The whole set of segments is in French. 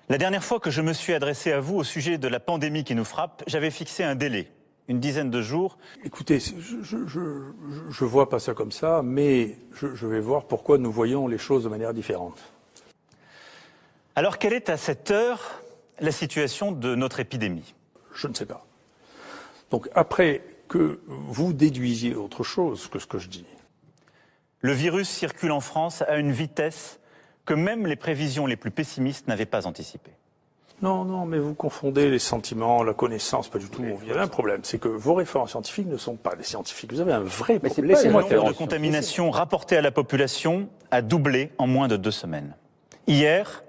La dernière fois que je me suis adressé à vous au sujet de la pandémie qui nous frappe, j'avais fixé un délai, une dizaine de jours. Écoutez, je vois pas ça comme ça, mais je vais voir pourquoi nous voyons les choses de manière différente. Alors quelle est à cette heure la situation de notre épidémie? Je ne sais pas. Donc après que vous déduisiez autre chose que ce que je dis. Le virus circule en France à une vitesse que même les prévisions les plus pessimistes n'avaient pas anticipées. Non, mais vous confondez les sentiments, la connaissance, pas du tout. Il y a un problème, c'est que vos référents scientifiques ne sont pas des scientifiques. Vous avez un vrai problème. Le nombre de contaminations rapportées à la population a doublé en moins de 2 semaines. Hier,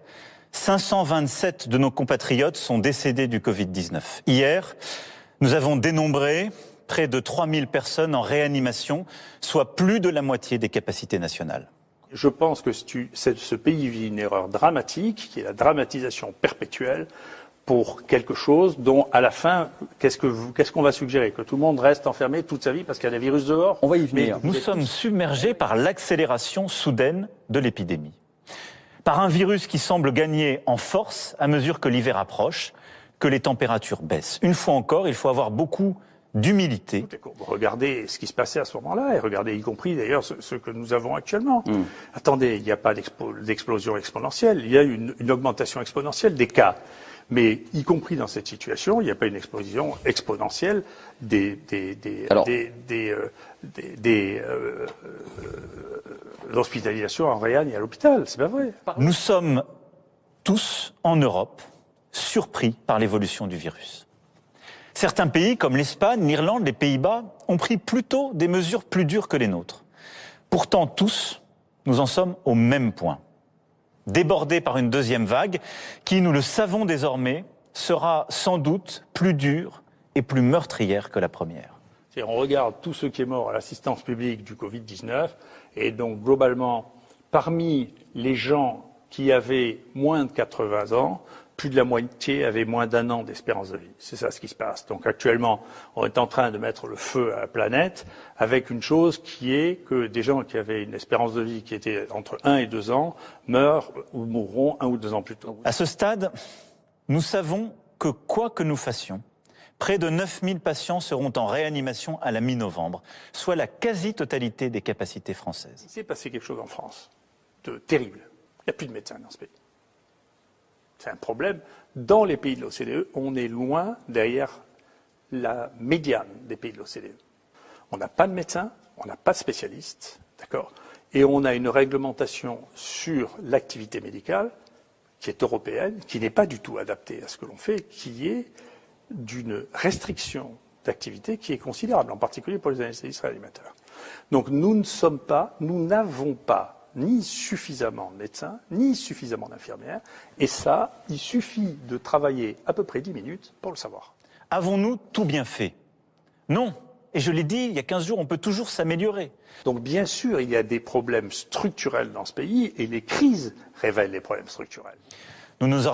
527 de nos compatriotes sont décédés du Covid-19. Hier, nous avons dénombré près de 3000 personnes en réanimation, soit plus de la moitié des capacités nationales. Je pense que ce pays vit une erreur dramatique, qui est la dramatisation perpétuelle pour quelque chose dont, à la fin, qu'est-ce qu'on va suggérer? Que tout le monde reste enfermé toute sa vie parce qu'il y a des virus dehors? On va y venir. Nous sommes submergés par l'accélération soudaine de l'épidémie. Par un virus qui semble gagner en force à mesure que l'hiver approche, que les températures baissent. Une fois encore, il faut avoir beaucoup d'humilité. Regardez ce qui se passait à ce moment-là, et regardez y compris d'ailleurs ce que nous avons actuellement. Attendez, il n'y a pas d'explosion exponentielle, il y a une augmentation exponentielle des cas. Mais y compris dans cette situation, il n'y a pas une explosion exponentielle des l'hospitalisation en réan et à l'hôpital. C'est pas vrai. Nous sommes tous en Europe surpris par l'évolution du virus. Certains pays, comme l'Espagne, l'Irlande, les Pays-Bas, ont pris plutôt des mesures plus dures que les nôtres. Pourtant, tous, nous en sommes au même point. Débordés par une deuxième vague qui, nous le savons désormais, sera sans doute plus dure et plus meurtrière que la première. On regarde tous ceux qui sont morts à l'assistance publique du Covid-19, et donc globalement, parmi les gens qui avaient moins de 80 ans, plus de la moitié avaient moins d'1 an d'espérance de vie. C'est ça ce qui se passe. Donc actuellement, on est en train de mettre le feu à la planète avec une chose qui est que des gens qui avaient une espérance de vie qui était entre 1 et 2 ans meurent ou mourront 1 ou 2 ans plus tôt. À ce stade, nous savons que quoi que nous fassions, près de 9000 patients seront en réanimation à la mi-novembre, soit la quasi-totalité des capacités françaises. Il s'est passé quelque chose en France de terrible. Il n'y a plus de médecins dans ce pays. C'est un problème. Dans les pays de l'OCDE, on est loin derrière la médiane des pays de l'OCDE. On n'a pas de médecins, on n'a pas de spécialistes, d'accord? Et on a une réglementation sur l'activité médicale qui est européenne, qui n'est pas du tout adaptée à ce que l'on fait, qui est d'une restriction d'activité qui est considérable, en particulier pour les anesthésistes réanimateurs. Donc nous n'avons pas ni suffisamment de médecins, ni suffisamment d'infirmières, et ça, il suffit de travailler à peu près 10 minutes pour le savoir. Avons-nous tout bien fait? Non. Et je l'ai dit, il y a 15 jours, on peut toujours s'améliorer. Donc bien sûr, il y a des problèmes structurels dans ce pays, et les crises révèlent les problèmes structurels. Nous nous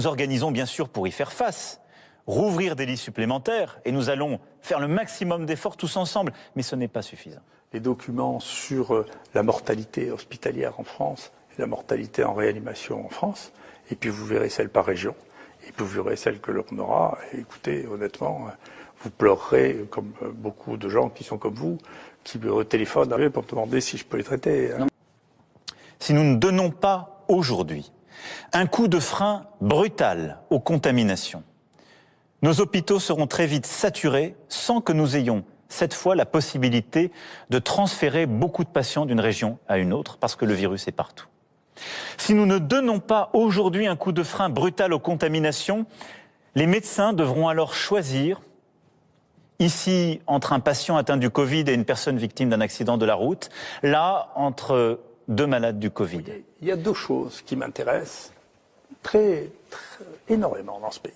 organisons bien sûr pour y faire face. Rouvrir des lits supplémentaires, et nous allons faire le maximum d'efforts tous ensemble, mais ce n'est pas suffisant. Les documents sur la mortalité hospitalière en France et la mortalité en réanimation en France, et puis vous verrez celle par région, et puis vous verrez celle que l'on aura. Et écoutez, honnêtement, vous pleurerez comme beaucoup de gens qui sont comme vous, qui me téléphonent pour me demander si je peux les traiter. Si nous ne donnons pas aujourd'hui un coup de frein brutal aux contaminations, nos hôpitaux seront très vite saturés sans que nous ayons cette fois la possibilité de transférer beaucoup de patients d'une région à une autre parce que le virus est partout. Si nous ne donnons pas aujourd'hui un coup de frein brutal aux contaminations, les médecins devront alors choisir, ici entre un patient atteint du Covid et une personne victime d'un accident de la route, là entre 2 malades du Covid. Il y a 2 choses qui m'intéressent énormément dans ce pays.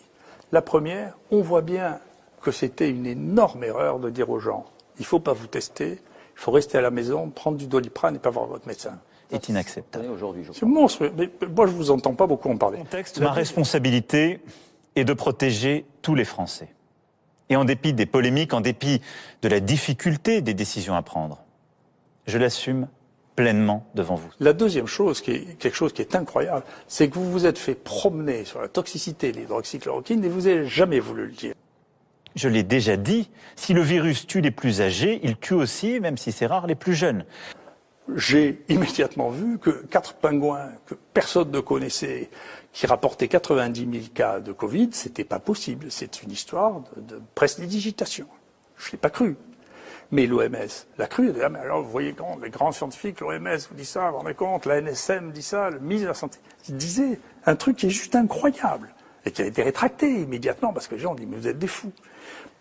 La première, on voit bien que c'était une énorme erreur de dire aux gens « il ne faut pas vous tester, il faut rester à la maison, prendre du Doliprane et pas voir votre médecin ». C'est inacceptable. C'est monstrueux, mais moi je ne vous entends pas beaucoup en parler. Ma responsabilité est de protéger tous les Français. Et en dépit des polémiques, en dépit de la difficulté des décisions à prendre, je l'assume pleinement devant vous. La deuxième chose, quelque chose qui est incroyable, c'est que vous vous êtes fait promener sur la toxicité de l'hydroxychloroquine et vous n'avez jamais voulu le dire. Je l'ai déjà dit, si le virus tue les plus âgés, il tue aussi, même si c'est rare, les plus jeunes. J'ai immédiatement vu que 4 pingouins que personne ne connaissait, qui rapportaient 90 000 cas de Covid, c'était pas possible. C'est une histoire de prestidigitation. Je ne l'ai pas cru. Mais l'OMS l'a cru. Elle dit, ah, mais alors, vous voyez quand les grands scientifiques, l'OMS vous dit ça, vous vous rendez compte, la NSM dit ça, le ministre de la Santé disait un truc qui est juste incroyable et qui a été rétracté immédiatement parce que les gens ont dit, mais vous êtes des fous.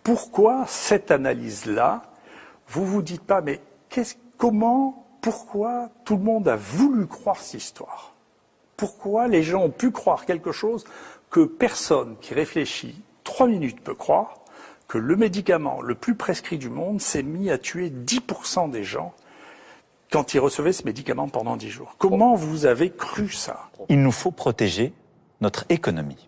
Pourquoi cette analyse-là, vous vous dites pas, mais pourquoi tout le monde a voulu croire cette histoire? Pourquoi les gens ont pu croire quelque chose que personne qui réfléchit 3 minutes peut croire, que le médicament le plus prescrit du monde s'est mis à tuer 10% des gens quand ils recevaient ce médicament pendant 10 jours? Comment vous avez cru ça? Il nous faut protéger notre économie.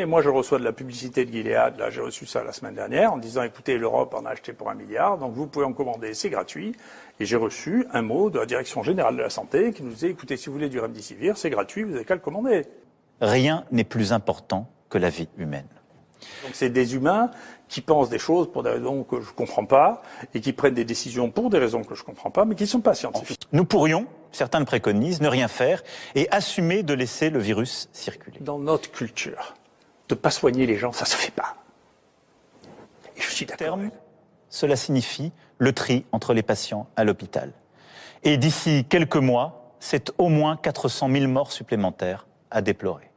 Moi, je reçois de la publicité de Gilead, là, j'ai reçu ça la semaine dernière, en disant, écoutez, l'Europe en a acheté pour 1 milliard, donc vous pouvez en commander, c'est gratuit. Et j'ai reçu un mot de la Direction Générale de la Santé qui nous disait, écoutez, si vous voulez du Remdesivir, c'est gratuit, vous n'avez qu'à le commander. Rien n'est plus important que la vie humaine. Donc c'est des humains qui pensent des choses pour des raisons que je ne comprends pas, et qui prennent des décisions pour des raisons que je ne comprends pas, mais qui ne sont pas scientifiques. Nous pourrions, certains le préconisent, ne rien faire et assumer de laisser le virus circuler. Dans notre culture, de ne pas soigner les gens, ça ne se fait pas. Et je suis d'accord. Cela signifie le tri entre les patients à l'hôpital. Et d'ici quelques mois, c'est au moins 400 000 morts supplémentaires à déplorer.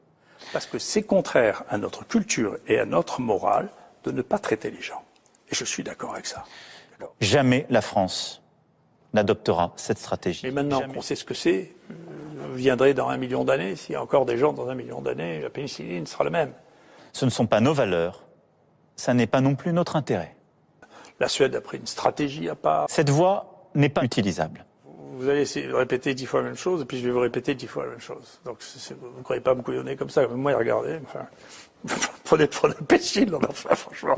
Parce que c'est contraire à notre culture et à notre morale de ne pas traiter les gens. Et je suis d'accord avec ça. Jamais la France n'adoptera cette stratégie. Et maintenant qu'on sait ce que c'est, viendrait dans 1 million d'années, s'il y a encore des gens dans 1 million d'années, la pénicilline sera la même. Ce ne sont pas nos valeurs, ça n'est pas non plus notre intérêt. La Suède a pris une stratégie à part. Cette voie n'est pas utilisable. Vous allez essayer de répéter 10 fois la même chose, et puis je vais vous répéter 10 fois la même chose. Donc vous ne croyez pas me couillonner comme ça, moi regardez, enfin, prenez pour des péchiles, enfin, franchement.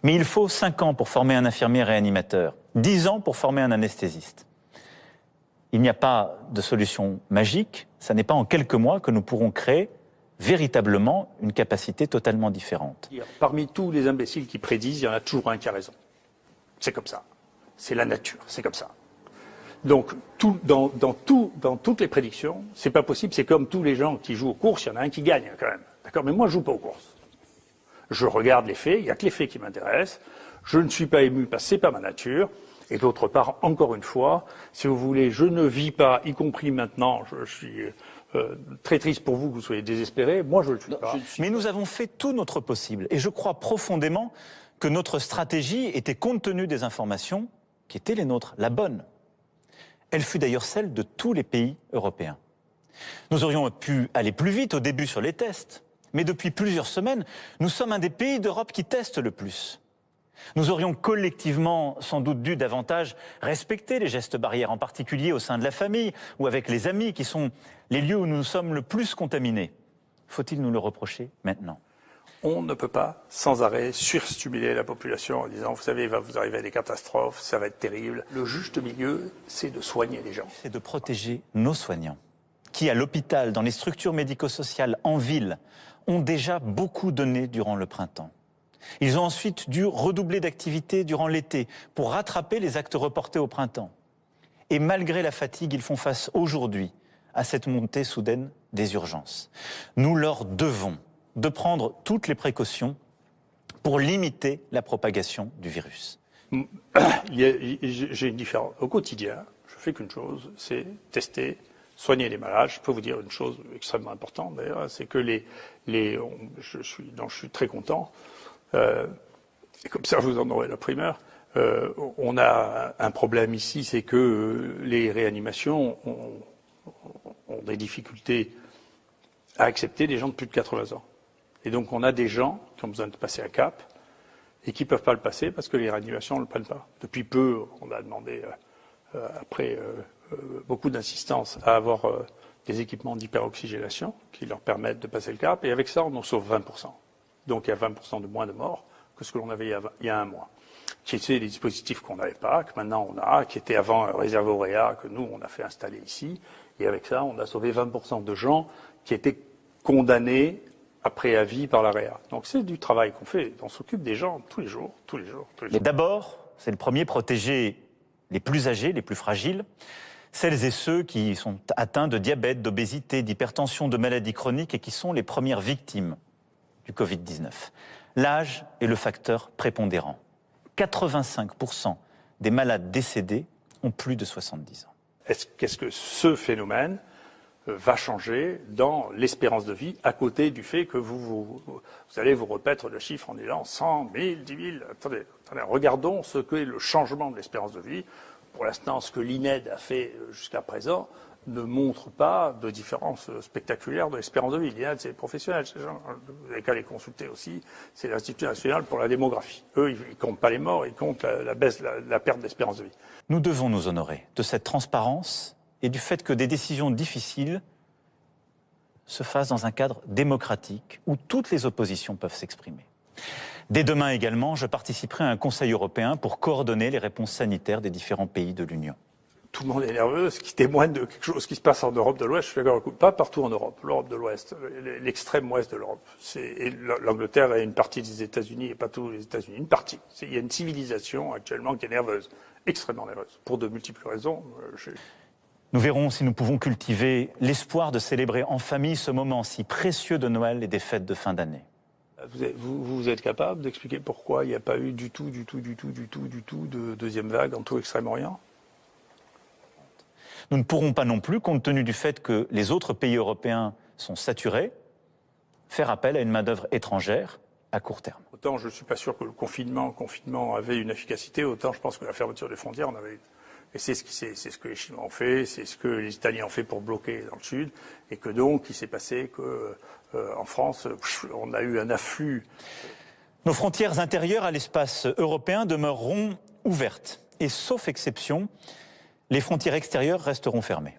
Mais il faut 5 ans pour former un infirmier réanimateur, 10 ans pour former un anesthésiste. Il n'y a pas de solution magique, ça n'est pas en quelques mois que nous pourrons créer véritablement une capacité totalement différente. Parmi tous les imbéciles qui prédisent, il y en a toujours un qui a raison. C'est comme ça. C'est la nature, c'est comme ça. Donc, dans toutes les prédictions, c'est pas possible, c'est comme tous les gens qui jouent aux courses, il y en a un qui gagne quand même. D'accord? Mais moi, je joue pas aux courses. Je regarde les faits, il n'y a que les faits qui m'intéressent. Je ne suis pas ému parce que c'est pas ma nature. Et d'autre part, encore une fois, si vous voulez, je ne vis pas, y compris maintenant, je suis très triste pour vous que vous soyez désespérés. Moi, je ne le suis pas. Mais nous avons fait tout notre possible. Et je crois profondément que notre stratégie était, compte tenu des informations qui étaient les nôtres, la bonne. Elle fut d'ailleurs celle de tous les pays européens. Nous aurions pu aller plus vite au début sur les tests. Mais depuis plusieurs semaines, nous sommes un des pays d'Europe qui testent le plus. Nous aurions collectivement sans doute dû davantage respecter les gestes barrières, en particulier au sein de la famille ou avec les amis, qui sont les lieux où nous sommes le plus contaminés. Faut-il nous le reprocher maintenant? On ne peut pas sans arrêt surstimuler la population en disant, vous savez, il va vous arriver à des catastrophes, ça va être terrible. Le juste milieu, c'est de soigner les gens. C'est de protéger nos soignants, qui à l'hôpital, dans les structures médico-sociales, en ville, ont déjà beaucoup donné durant le printemps. Ils ont ensuite dû redoubler d'activité durant l'été pour rattraper les actes reportés au printemps. Et malgré la fatigue, ils font face aujourd'hui à cette montée soudaine des urgences. Nous leur devons de prendre toutes les précautions pour limiter la propagation du virus. J'ai une différence. Au quotidien, je fais qu'une chose, c'est tester, soigner les malades. Je peux vous dire une chose extrêmement importante d'ailleurs, c'est que je suis très content. Et comme ça, vous en aurez la primeur. On a un problème ici, c'est que les réanimations ont des difficultés à accepter des gens de plus de 80 ans. Et donc, on a des gens qui ont besoin de passer un cap et qui ne peuvent pas le passer parce que les réanimations ne le prennent pas. Depuis peu, on a demandé, après beaucoup d'insistance, à avoir des équipements d'hyperoxygénation qui leur permettent de passer le cap. Et avec ça, on en sauve 20%. Donc il y a 20% de moins de morts que ce que l'on avait il y a 1 mois. qui étaient des dispositifs qu'on n'avait pas, que maintenant on a, qui étaient avant réservés au REA, que nous on a fait installer ici. Et avec ça, on a sauvé 20% de gens qui étaient condamnés après avis par la REA. Donc c'est du travail qu'on fait. On s'occupe des gens tous les jours. Mais d'abord, c'est le premier, protéger les plus âgés, les plus fragiles, celles et ceux qui sont atteints de diabète, d'obésité, d'hypertension, de maladies chroniques et qui sont les premières victimes du Covid-19. L'âge est le facteur prépondérant. 85% des malades décédés ont plus de 70 ans. Qu'est-ce que ce phénomène va changer dans l'espérance de vie, à côté du fait que vous allez vous repaître le chiffre en disant 100 000, 10 000. Attendez, regardons ce qu'est le changement de l'espérance de vie. Pour l'instant, ce que l'INED a fait jusqu'à présent ne montre pas de différence spectaculaire de l'espérance de vie. L'INED, c'est les professionnels, ces gens. Vous n'avez qu'à les consulter aussi. C'est l'Institut national pour la démographie. Eux, ils ne comptent pas les morts, ils comptent la baisse, la perte d'espérance de vie. Nous devons nous honorer de cette transparence et du fait que des décisions difficiles se fassent dans un cadre démocratique où toutes les oppositions peuvent s'exprimer. Dès demain également, je participerai à un Conseil européen pour coordonner les réponses sanitaires des différents pays de l'Union. Tout le monde est nerveux, ce qui témoigne de quelque chose qui se passe en Europe de l'Ouest. Je suis d'accord, pas partout en Europe, l'Europe de l'Ouest, l'extrême ouest de l'Europe. L'Angleterre est une partie des États-Unis et pas tous les États-Unis, une partie. Il y a une civilisation actuellement qui est nerveuse, extrêmement nerveuse, pour de multiples raisons. Nous verrons si nous pouvons cultiver l'espoir de célébrer en famille ce moment si précieux de Noël et des fêtes de fin d'année. Vous êtes capable d'expliquer pourquoi il n'y a pas eu du tout de deuxième vague en tout Extrême-Orient ? Nous ne pourrons pas non plus, compte tenu du fait que les autres pays européens sont saturés, faire appel à une main-d'œuvre étrangère à court terme. Autant je ne suis pas sûr que le confinement avait une efficacité, autant je pense que la fermeture des frontières en avait une. Et c'est ce que les Chinois ont fait, c'est ce que les Italiens ont fait pour bloquer dans le sud, et que donc il s'est passé que en France, on a eu un afflux. Nos frontières intérieures à l'espace européen demeureront ouvertes, et sauf exception, les frontières extérieures resteront fermées.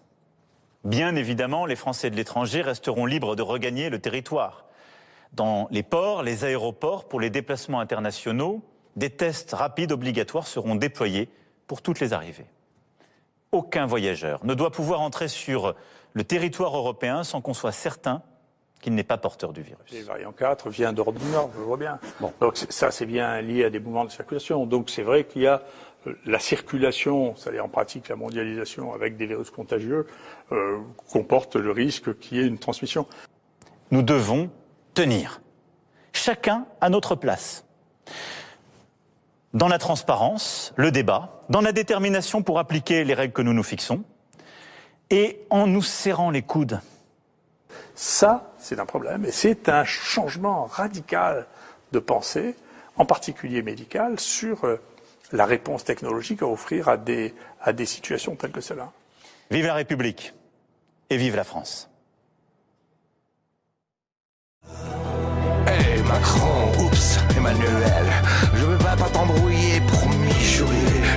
Bien évidemment, les Français de l'étranger resteront libres de regagner le territoire. Dans les ports, les aéroports, pour les déplacements internationaux, des tests rapides obligatoires seront déployés pour toutes les arrivées. Aucun voyageur ne doit pouvoir entrer sur le territoire européen sans qu'on soit certain qu'il n'est pas porteur du virus. Le variant 4 vient d'Europe du Nord, je le vois bien. Bon. Donc ça, c'est bien lié à des mouvements de circulation. Donc c'est vrai qu'il y a la circulation, c'est-à-dire en pratique la mondialisation avec des virus contagieux, comporte le risque qu'il y ait une transmission. Nous devons tenir, chacun à notre place. Dans la transparence, le débat, dans la détermination pour appliquer les règles que nous nous fixons, et en nous serrant les coudes. Ça, c'est un problème, et c'est un changement radical de pensée, en particulier médical, sur la réponse technologique à offrir à des situations telles que celle-là. Vive la République et vive la France. Hey Macron, oups, Emmanuel, je veux pas t'embrouiller, promis, juré,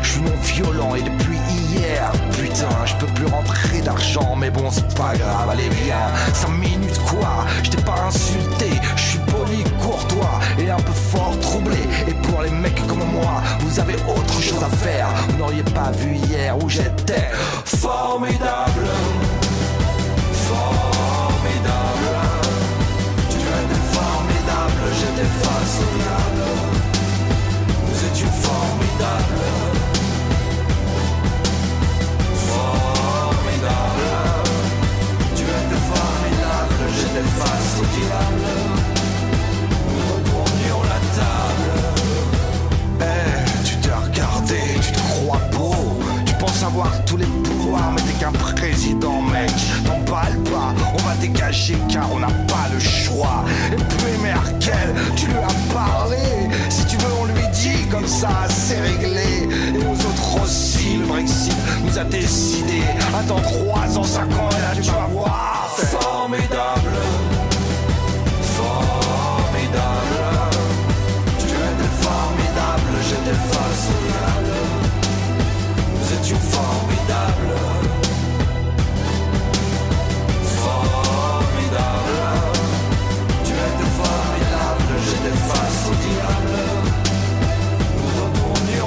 je suis non violent et depuis hier, putain, je peux plus rentrer d'argent, mais bon c'est pas grave, allez viens, 5 minutes quoi, je t'ai pas insulté, je suis poli, courtois et un peu fort troublé, et pour les mecs comme moi, vous avez autre chose à faire, vous n'auriez pas vu hier où j'étais, formidable, formidable. J'étais face au diable. Nous étions formidables. Formidable. Tu étais formidable. J'étais face au diable. Nous retournions la table. Eh, tu t'es regardé, tu te crois beau. Tu penses avoir tous les pouvoirs, mais t'es qu'un président, mec. T'emballes pas, on va dégager car on n'a pas le choix. Et puis Merkel, tu lui as parlé. Si tu veux, on lui dit comme ça, c'est réglé. Et aux autres aussi, le Brexit nous a décidé. Attends 3 ans, 5 ans, et là tu vas voir. Formidable. Formidable. Tu étais formidable, j'étais face au diable. Nous étions formidables. Formidable. Tu étais formidable, j'étais face au diable. Nous retournions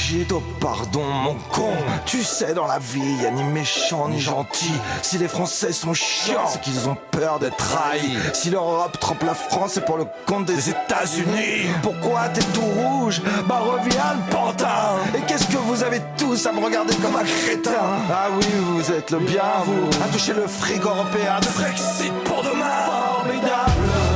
Brigitte, oh pardon mon con. Tu sais dans la vie y'a ni méchant ni gentil. Si les Français sont chiants, c'est qu'ils ont peur d'être trahis. Si l'Europe trempe la France, c'est pour le compte des États-Unis. Pourquoi t'es tout rouge? Bah reviens le pantin. Et qu'est-ce que vous avez tous à me regarder comme un crétin? Ah oui, vous êtes le bien, vous, à toucher le frigo européen de Brexit pour demain. Formidable.